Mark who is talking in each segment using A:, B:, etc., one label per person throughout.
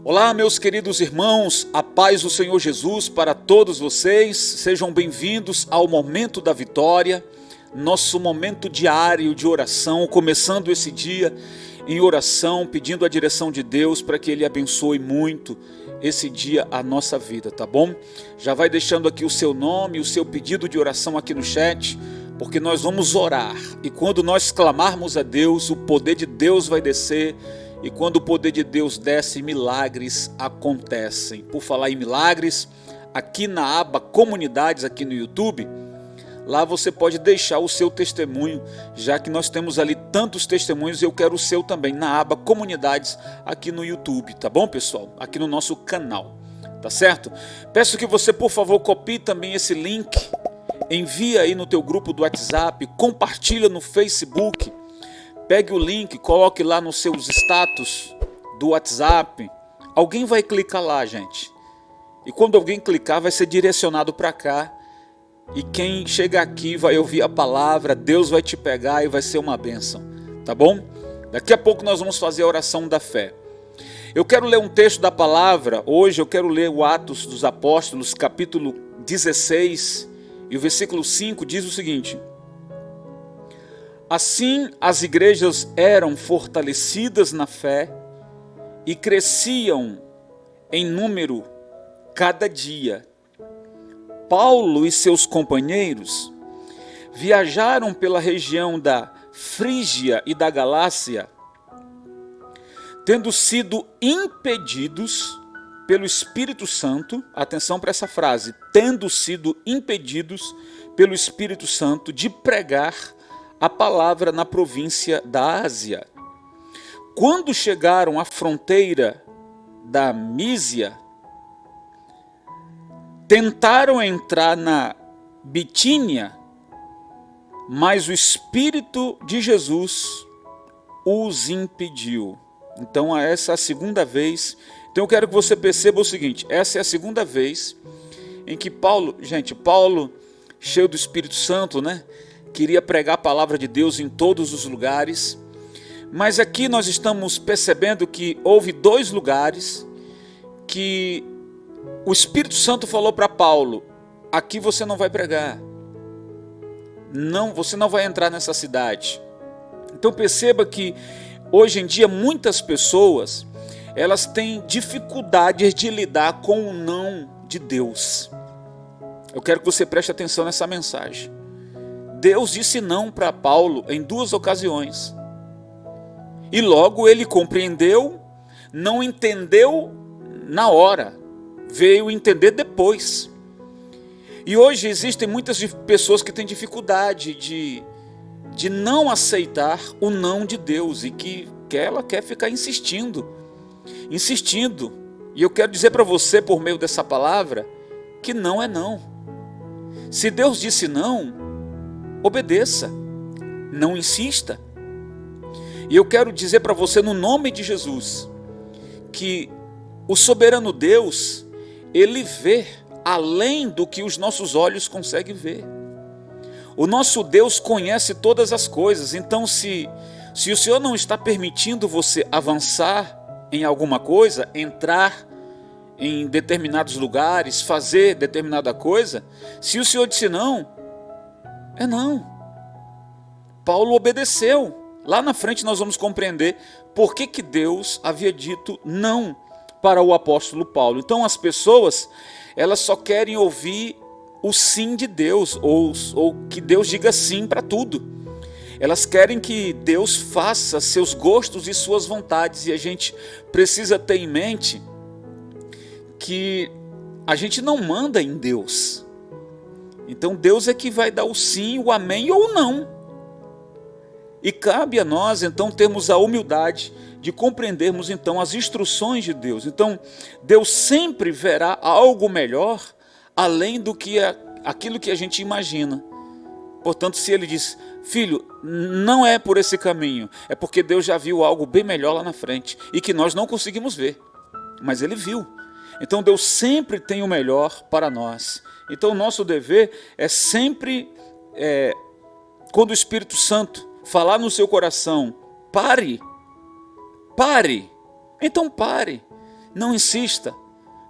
A: Olá, meus queridos irmãos, a paz do Senhor Jesus para todos vocês. Sejam bem-vindos ao Momento da Vitória, nosso momento diário de oração, começando esse dia em oração, pedindo a direção de Deus para que Ele abençoe muito esse dia a nossa vida, tá bom? Já vai deixando aqui o seu nome, o seu pedido de oração aqui no chat, porque nós vamos orar, e quando nós clamarmos a Deus, o poder de Deus vai descer. E quando o poder de Deus desce, milagres acontecem. Por falar em milagres, aqui na aba Comunidades, aqui no YouTube, lá você pode deixar o seu testemunho, já que nós temos ali tantos testemunhos, eu quero o seu também, na aba Comunidades, aqui no YouTube, tá bom, pessoal? Aqui no nosso canal, tá certo? Peço que você, por favor, copie também esse link, envia aí no teu grupo do WhatsApp, compartilha no Facebook, pegue o link, coloque lá nos seus status do WhatsApp. Alguém vai clicar lá, gente. E quando alguém clicar, vai ser direcionado para cá. E quem chega aqui vai ouvir a palavra, Deus vai te pegar e vai ser uma bênção. Tá bom? Daqui a pouco nós vamos fazer a oração da fé. Eu quero ler um texto da palavra. Hoje eu quero ler o Atos dos Apóstolos, capítulo 16. E o versículo 5 diz o seguinte: assim, as igrejas eram fortalecidas na fé e cresciam em número cada dia. Paulo e seus companheiros viajaram pela região da Frígia e da Galácia, tendo sido impedidos pelo Espírito Santo, atenção para essa frase, tendo sido impedidos pelo Espírito Santo de pregar a palavra na província da Ásia. Quando chegaram à fronteira da Mísia, tentaram entrar na Bitínia, mas o Espírito de Jesus os impediu. Então essa é a segunda vez. Então eu quero que você perceba o seguinte, essa é a segunda vez em que Paulo, cheio do Espírito Santo, né? Queria pregar a palavra de Deus em todos os lugares, mas aqui nós estamos percebendo que houve dois lugares que o Espírito Santo falou para Paulo: aqui você não vai pregar, não, você não vai entrar nessa cidade. Então perceba que hoje em dia muitas pessoas, elas têm dificuldades de lidar com o não de Deus. Eu quero que você preste atenção nessa mensagem. Deus disse não para Paulo em duas ocasiões. E logo ele compreendeu, não entendeu na hora, veio entender depois. E hoje existem muitas pessoas que têm dificuldade de não aceitar o não de Deus e que ela quer ficar insistindo. E eu quero dizer para você, por meio dessa palavra, que não é não. Se Deus disse não, obedeça, não insista. E eu quero dizer para você, no nome de Jesus, que o soberano Deus, Ele vê além do que os nossos olhos conseguem ver. O nosso Deus conhece todas as coisas. Então se o Senhor não está permitindo você avançar em alguma coisa, entrar em determinados lugares, fazer determinada coisa, se o Senhor disse não, é não. Paulo obedeceu. Lá na frente nós vamos compreender por que Deus havia dito não para o apóstolo Paulo. Então as pessoas, elas só querem ouvir o sim de Deus, ou que Deus diga sim para tudo. Elas querem que Deus faça seus gostos e suas vontades, e a gente precisa ter em mente que a gente não manda em Deus. Então Deus é que vai dar o sim, o amém ou o não. E cabe a nós então termos a humildade de compreendermos então as instruções de Deus. Então Deus sempre verá algo melhor além do que aquilo que a gente imagina. Portanto, se Ele diz: filho, não é por esse caminho, é porque Deus já viu algo bem melhor lá na frente e que nós não conseguimos ver, mas Ele viu. Então Deus sempre tem o melhor para nós. Então o nosso dever é sempre, quando o Espírito Santo falar no seu coração, pare, então pare. Não insista.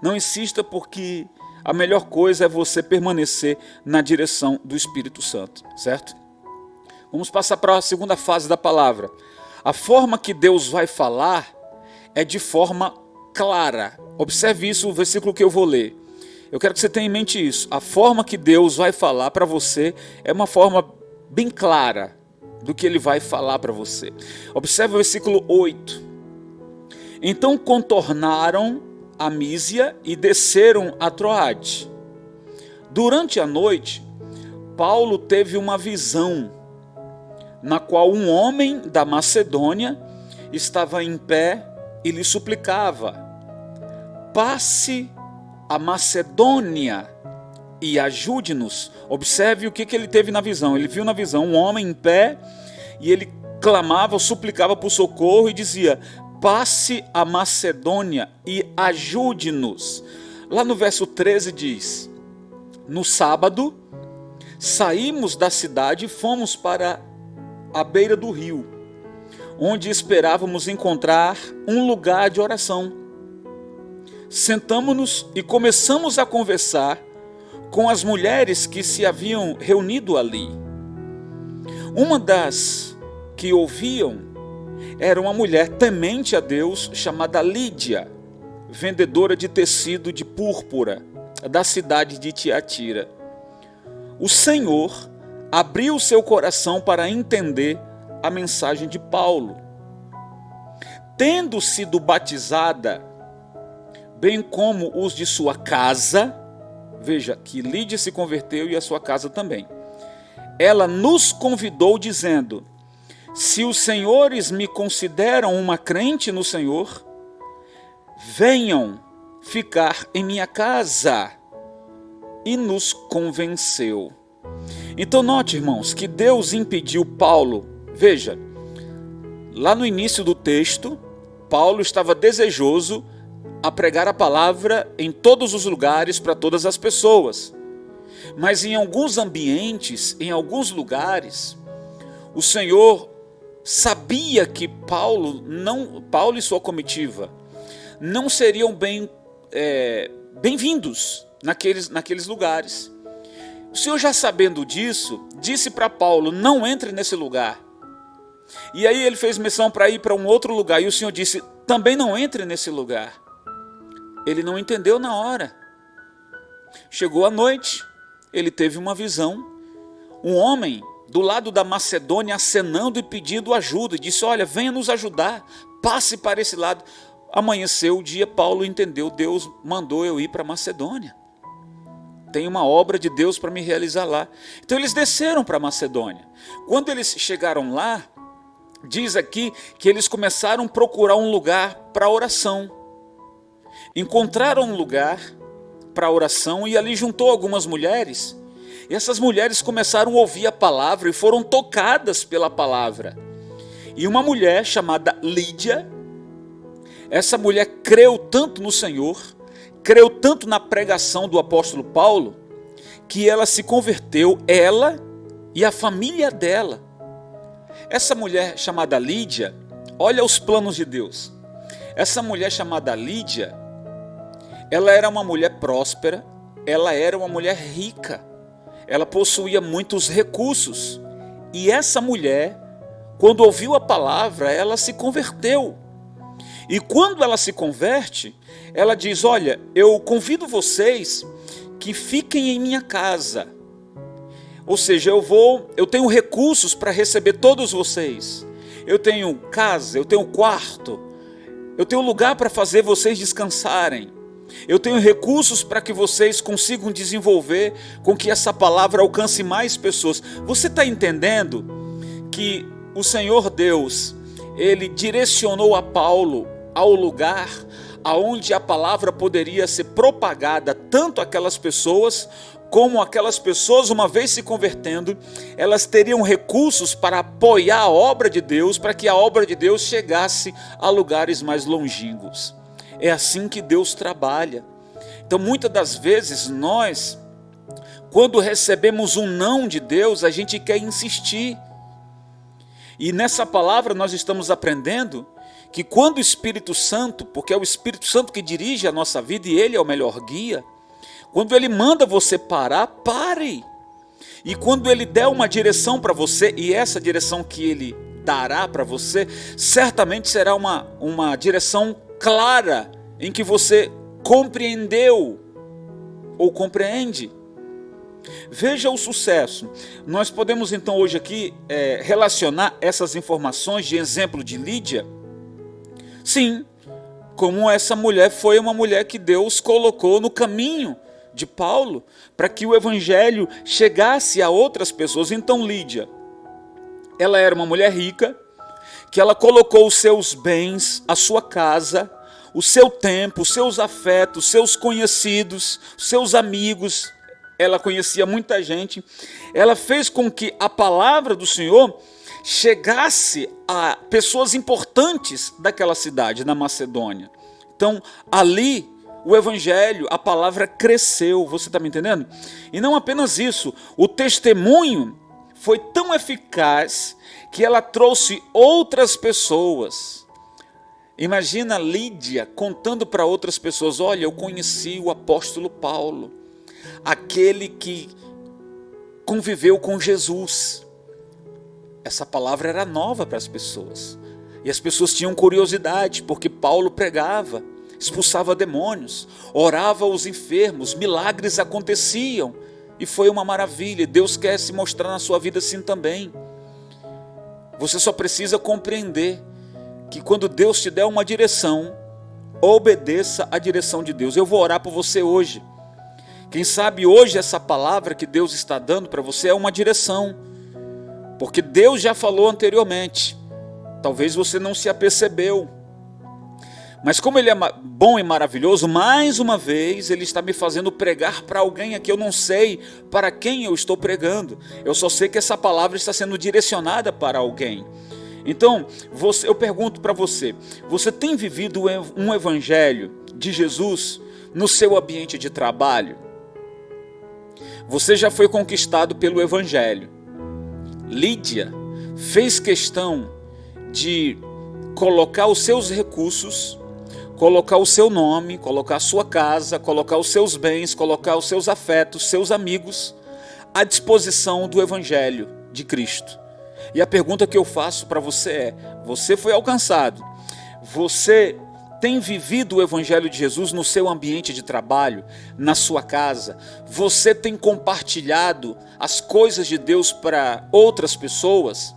A: Não insista, porque a melhor coisa é você permanecer na direção do Espírito Santo, certo? Vamos passar para a segunda fase da palavra. A forma que Deus vai falar é de forma clara. Observe isso, o versículo que eu vou ler. Eu quero que você tenha em mente isso. A forma que Deus vai falar para você é uma forma bem clara do que Ele vai falar para você. Observe o versículo 8. Então contornaram a Mísia e desceram a Troade. Durante a noite, Paulo teve uma visão, na qual um homem da Macedônia estava em pé e lhe suplicava: passe a Macedônia e ajude-nos. Observe o que ele teve na visão. Ele viu na visão um homem em pé e ele clamava, suplicava por socorro e dizia: passe a Macedônia e ajude-nos. Lá no verso 13 diz: no sábado saímos da cidade e fomos para a beira do rio, onde esperávamos encontrar um lugar de oração. Sentamo-nos e começamos a conversar com as mulheres que se haviam reunido ali. Uma das que ouviam era uma mulher temente a Deus chamada Lídia, vendedora de tecido de púrpura da cidade de Tiatira. O Senhor abriu seu coração para entender a mensagem de Paulo. Tendo sido batizada, bem como os de sua casa, veja que Lídia se converteu e a sua casa também, ela nos convidou dizendo: se os senhores me consideram uma crente no Senhor, venham ficar em minha casa. E nos convenceu. Então note, irmãos, que Deus impediu Paulo. Veja, lá no início do texto, Paulo estava desejoso a pregar a palavra em todos os lugares para todas as pessoas. Mas em alguns ambientes, em alguns lugares, o Senhor sabia que Paulo e sua comitiva não seriam bem-vindos naqueles lugares. O Senhor, já sabendo disso, disse para Paulo: não entre nesse lugar. E aí ele fez missão para ir para um outro lugar, e o Senhor disse: também não entre nesse lugar. Ele não entendeu na hora. Chegou a noite, ele teve uma visão, um homem do lado da Macedônia acenando e pedindo ajuda, e disse: olha, venha nos ajudar, passe para esse lado. Amanheceu o dia, Paulo entendeu: Deus mandou eu ir para Macedônia. Tem uma obra de Deus para me realizar lá. Então eles desceram para Macedônia. Quando eles chegaram lá, diz aqui que eles começaram a procurar um lugar para oração. Encontraram um lugar para oração e ali juntou algumas mulheres. E essas mulheres começaram a ouvir a palavra e foram tocadas pela palavra. E uma mulher chamada Lídia, essa mulher creu tanto no Senhor, creu tanto na pregação do apóstolo Paulo, que ela se converteu, ela e a família dela. Essa mulher chamada Lídia, olha os planos de Deus. Essa mulher chamada Lídia, ela era uma mulher próspera, ela era uma mulher rica, ela possuía muitos recursos. E essa mulher, quando ouviu a palavra, ela se converteu. E quando ela se converte, ela diz: olha, eu convido vocês que fiquem em minha casa. Ou seja, eu tenho recursos para receber todos vocês. Eu tenho casa, eu tenho quarto, eu tenho lugar para fazer vocês descansarem. Eu tenho recursos para que vocês consigam desenvolver com que essa palavra alcance mais pessoas. Você está entendendo que o Senhor Deus, Ele direcionou a Paulo ao lugar aonde a palavra poderia ser propagada, tanto aquelas pessoas, como aquelas pessoas, uma vez se convertendo, elas teriam recursos para apoiar a obra de Deus, para que a obra de Deus chegasse a lugares mais longínquos. É assim que Deus trabalha. Então, muitas das vezes, nós, quando recebemos um não de Deus, a gente quer insistir. E nessa palavra nós estamos aprendendo que quando o Espírito Santo, porque é o Espírito Santo que dirige a nossa vida e ele é o melhor guia, quando ele manda você parar, pare. E quando ele der uma direção para você, e essa direção que ele dará para você, certamente será uma direção clara, em que você compreendeu ou compreende. Veja o sucesso. Nós podemos então hoje aqui relacionar essas informações de exemplo de Lídia. Sim, como essa mulher foi uma mulher que Deus colocou no caminho de Paulo, para que o evangelho chegasse a outras pessoas. Então Lídia, ela era uma mulher rica, que ela colocou os seus bens, a sua casa, o seu tempo, os seus afetos, os seus conhecidos, os seus amigos, ela conhecia muita gente, ela fez com que a palavra do Senhor chegasse a pessoas importantes daquela cidade, na Macedônia. Então, ali, o evangelho, a palavra cresceu, você está me entendendo? E não apenas isso, o testemunho foi tão eficaz que ela trouxe outras pessoas. Imagina Lídia contando para outras pessoas: olha, eu conheci o apóstolo Paulo, aquele que conviveu com Jesus. Essa palavra era nova para as pessoas. E as pessoas tinham curiosidade, porque Paulo pregava, expulsava demônios, orava aos enfermos, milagres aconteciam. E foi uma maravilha. Deus quer se mostrar na sua vida assim também. Você só precisa compreender que quando Deus te der uma direção, obedeça a direção de Deus. Eu vou orar por você hoje. Quem sabe hoje essa palavra que Deus está dando para você é uma direção, porque Deus já falou anteriormente. Talvez você não se apercebeu, mas como Ele é bom e maravilhoso, mais uma vez Ele está me fazendo pregar para alguém aqui. Eu não sei para quem eu estou pregando, eu só sei que essa palavra está sendo direcionada para alguém. Então, eu pergunto para você: você tem vivido um evangelho de Jesus no seu ambiente de trabalho? Você já foi conquistado pelo evangelho. Lídia fez questão de colocar os seus recursos, colocar o seu nome, colocar a sua casa, colocar os seus bens, colocar os seus afetos, seus amigos à disposição do evangelho de Cristo. E a pergunta que eu faço para você é: você foi alcançado? Você tem vivido o evangelho de Jesus no seu ambiente de trabalho, na sua casa? Você tem compartilhado as coisas de Deus para outras pessoas?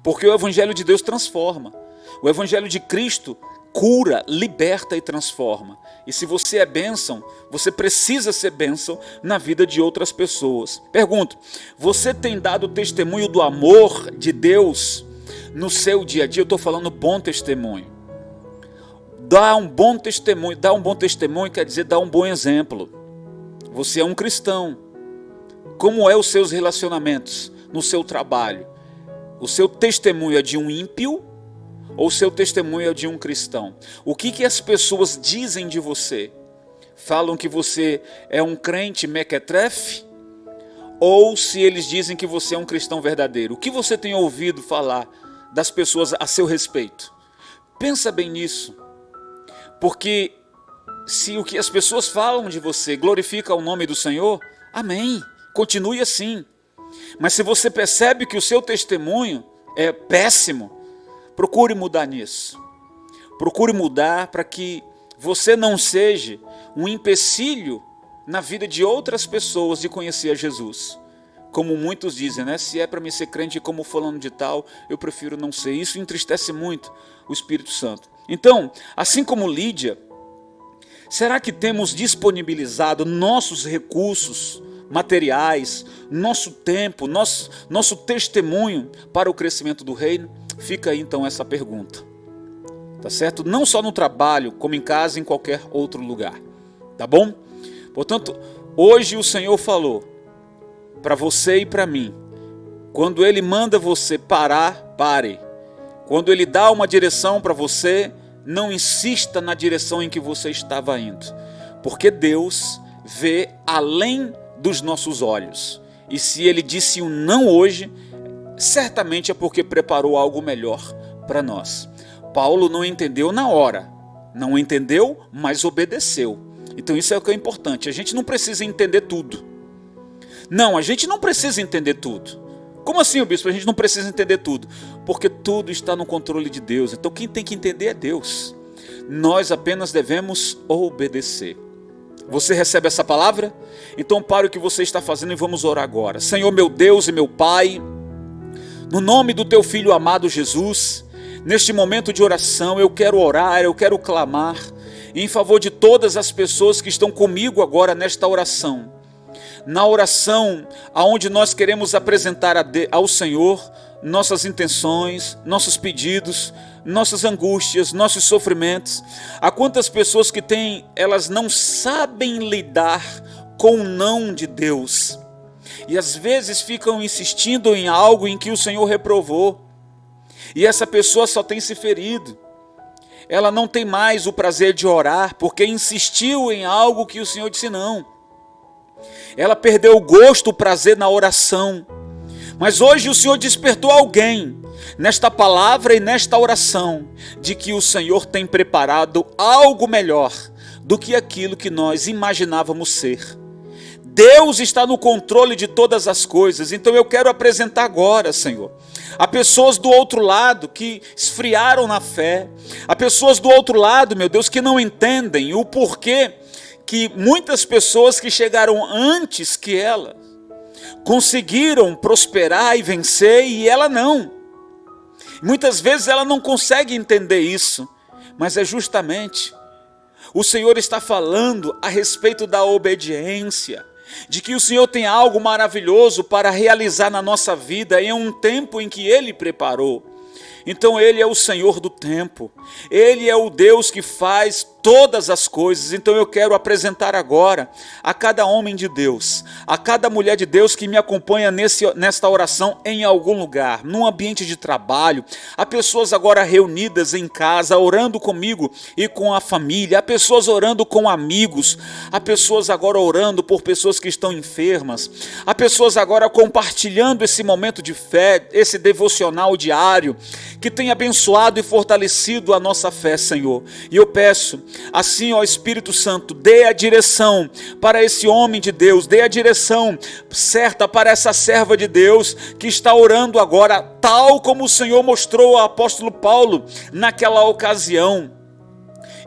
A: Porque o evangelho de Deus transforma. O evangelho de Cristo cura, liberta e transforma. E se você é bênção, você precisa ser bênção na vida de outras pessoas. Pergunto: você tem dado testemunho do amor de Deus no seu dia a dia? Eu estou falando bom testemunho. Dar um bom testemunho quer dizer dar um bom exemplo. Você é um cristão. Como é os seus relacionamentos no seu trabalho? O seu testemunho é de um ímpio ou o seu testemunho é de um cristão? O que as pessoas dizem de você? Falam que você é um crente mequetrefe? Ou se eles dizem que você é um cristão verdadeiro? O que você tem ouvido falar das pessoas a seu respeito? Pensa bem nisso. Porque se o que as pessoas falam de você glorifica o nome do Senhor, amém, continue assim. Mas se você percebe que o seu testemunho é péssimo, procure mudar nisso. Procure mudar para que você não seja um empecilho na vida de outras pessoas de conhecer a Jesus. Como muitos dizem, né? Se é para me ser crente como fulano de tal, eu prefiro não ser. Isso entristece muito o Espírito Santo. Então, assim como Lídia, será que temos disponibilizado nossos recursos materiais, nosso tempo, nosso testemunho para o crescimento do reino? Fica aí então essa pergunta, tá certo? Não só no trabalho, como em casa, em qualquer outro lugar, tá bom? Portanto, hoje o Senhor falou para você e para mim: quando Ele manda você parar, pare. Quando Ele dá uma direção para você, não insista na direção em que você estava indo, porque Deus vê além dos nossos olhos. E se Ele disse um não hoje, certamente é porque preparou algo melhor para nós. Paulo não entendeu na hora, não entendeu, mas obedeceu. Então isso é o que é importante, a gente não precisa entender tudo. Não, a gente não precisa entender tudo. Como assim, bispo? A gente não precisa entender tudo? Porque tudo está no controle de Deus, então quem tem que entender é Deus. Nós apenas devemos obedecer. Você recebe essa palavra? Então pare o que você está fazendo e vamos orar agora. Senhor meu Deus e meu Pai, no nome do teu Filho amado Jesus, neste momento de oração eu quero orar, eu quero clamar em favor de todas as pessoas que estão comigo agora nesta oração. Na oração onde nós queremos apresentar ao Senhor nossas intenções, nossos pedidos, nossas angústias, nossos sofrimentos. Há quantas pessoas que elas não sabem lidar com o não de Deus. E às vezes ficam insistindo em algo em que o Senhor reprovou. E essa pessoa só tem se ferido. Ela não tem mais o prazer de orar porque insistiu em algo que o Senhor disse não. Ela perdeu o gosto, o prazer na oração. Mas hoje o Senhor despertou alguém nesta palavra e nesta oração de que o Senhor tem preparado algo melhor do que aquilo que nós imaginávamos ser. Deus está no controle de todas as coisas, então eu quero apresentar agora, Senhor, há pessoas do outro lado que esfriaram na fé, há pessoas do outro lado, meu Deus, que não entendem o porquê que muitas pessoas que chegaram antes que ela conseguiram prosperar e vencer e ela não. Muitas vezes ela não consegue entender isso, mas é justamente o Senhor está falando a respeito da obediência, de que o Senhor tem algo maravilhoso para realizar na nossa vida em um tempo em que Ele preparou. Então Ele é o Senhor do tempo, Ele é o Deus que faz todas as coisas. Então eu quero apresentar agora a cada homem de Deus, a cada mulher de Deus que me acompanha nesta oração em algum lugar, num ambiente de trabalho. Há pessoas agora reunidas em casa, orando comigo e com a família, há pessoas orando com amigos, há pessoas agora orando por pessoas que estão enfermas, há pessoas agora compartilhando esse momento de fé, esse devocional diário, que tem abençoado e fortalecido a nossa fé, Senhor. E eu peço, assim, ó Espírito Santo, dê a direção para esse homem de Deus, dê a direção certa para essa serva de Deus que está orando agora, tal como o Senhor mostrou ao apóstolo Paulo naquela ocasião.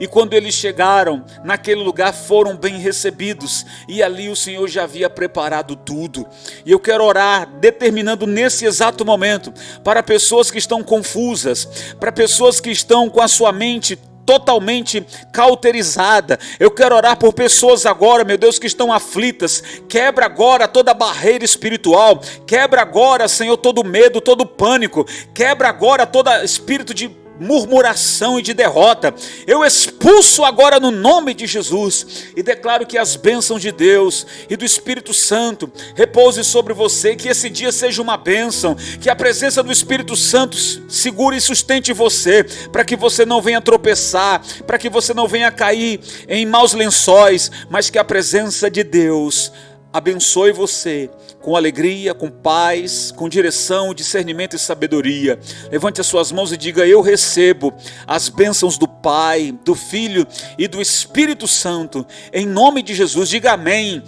A: E quando eles chegaram naquele lugar, foram bem recebidos. E ali o Senhor já havia preparado tudo. E eu quero orar, determinando nesse exato momento, para pessoas que estão confusas, para pessoas que estão com a sua mente totalmente cauterizada. Eu quero orar por pessoas agora, meu Deus, que estão aflitas. Quebra agora toda barreira espiritual. Quebra agora, Senhor, todo medo, todo pânico. Quebra agora todo espírito de murmuração e de derrota. Eu expulso agora no nome de Jesus e declaro que as bênçãos de Deus e do Espírito Santo repouse sobre você, que esse dia seja uma bênção, que a presença do Espírito Santo segure e sustente você, para que você não venha tropeçar, para que você não venha cair em maus lençóis, mas que a presença de Deus abençoe você com alegria, com paz, com direção, discernimento e sabedoria. Levante as suas mãos e diga: eu recebo as bênçãos do Pai, do Filho e do Espírito Santo, em nome de Jesus. Diga amém,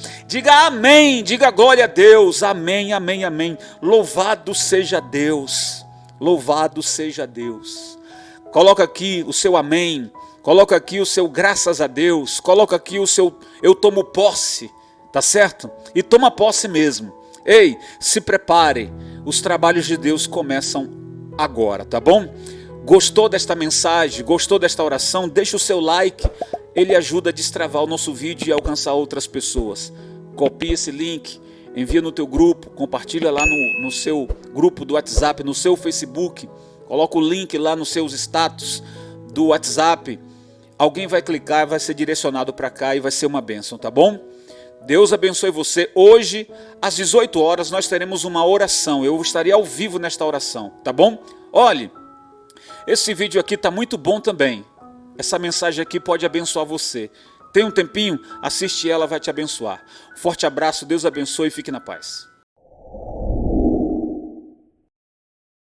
A: diga glória a Deus, amém, amém, amém. Louvado seja Deus, louvado seja Deus. Coloca aqui o seu amém, coloca aqui o seu graças a Deus, coloca aqui o seu eu tomo posse. Tá certo? E toma posse mesmo. Ei, se prepare, os trabalhos de Deus começam agora, tá bom? Gostou desta mensagem? Gostou desta oração? Deixa o seu like, ele ajuda a destravar o nosso vídeo e alcançar outras pessoas. Copia esse link, envia no teu grupo, compartilha lá no seu grupo do WhatsApp, no seu Facebook, coloca o link lá nos seus status do WhatsApp. Alguém vai clicar, vai ser direcionado para cá e vai ser uma bênção, tá bom? Deus abençoe você. Hoje, às 18 horas, nós teremos uma oração. Eu estarei ao vivo nesta oração, tá bom? Olhe, esse vídeo aqui está muito bom também. Essa mensagem aqui pode abençoar você. Tem um tempinho? Assiste ela, vai te abençoar. Forte abraço, Deus abençoe e fique na paz.